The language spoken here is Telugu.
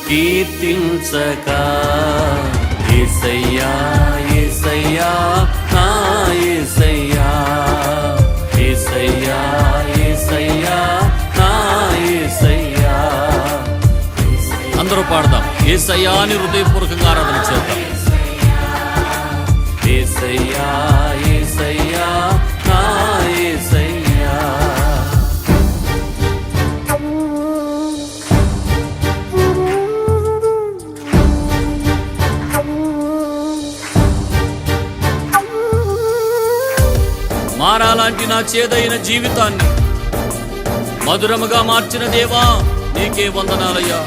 కీర్తించక యేసయ్యా యేసయ్యా నా యేసయ్యా యేసయ్యా యేసయ్యా నా యేసయ్యా. అందరూ పాడదాం, యేసయ్యా అని హృదయపూర్వకంగా ఆరాధన చేద్దాం. యేసయ్యా యేసయ్యా నా యేసయ్యా. మారాలాంటి నా చేదైన జీవితాన్ని మధురముగా మార్చిన దేవా నీకే వందనాలయ్యా.